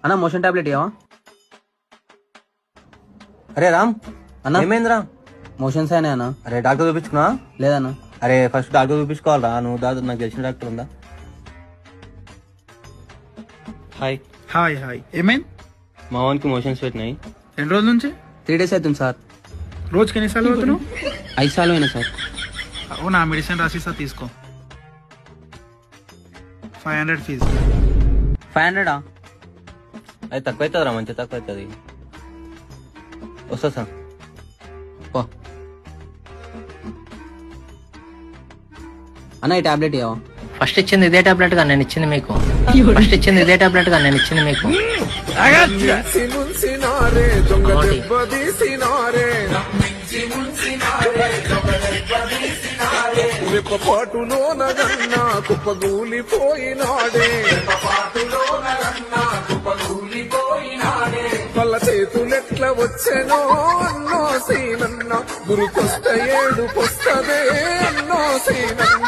అన్న motion tablet ఇవ్వవా? అరే రామ్ అన్న ఏమైందిరా? మోషన్స్ అయినా అన్న. అరే డాక్టర్ చూపించుకున్నా? లేదన్న. అరే ఫస్ట్ డాక్టర్ చూపించుకోవాలరా. నువ్వు నాకు తెలిసిన డాక్టర్ ఉందా? Hi hi hi. ఏమైంది? మా వానికి మోషన్స్ పెట్టినాయి. ఎన్ని రోజుల నుంచి? 3 days అవుతుంది సార్. రోజుకి ఎన్నిసార్లు అవుతున్నావు? 5 సార్లు అయినా సార్. అవునా, మెడిసిన్ రాసిస్తా తీసుకో. 500 ఫీజు. 500 అది తక్కువ అవుతుందిరా, మంచి తక్కువ అవుతుంది. వస్తా సార్. అన్న ఈ టాబ్లెట్ ఇవ్వవా? ఫస్ట్ ఇచ్చింది ఇదే టాబ్లెట్ గా నేను ఇచ్చింది మీకు. ఫస్ట్ ఇచ్చింది ఇదే టాబ్లెట్ గా నేను ఇచ్చింది మీకు. రెప్పపాటులో నగన్నా కుప్పగూలిపోయినాడే, వాళ్ళ చేతులెట్ల వచ్చెనో అన్నో సీనన్న, గురుకొస్త ఏడుకొస్తదే అన్నో సీనన్న.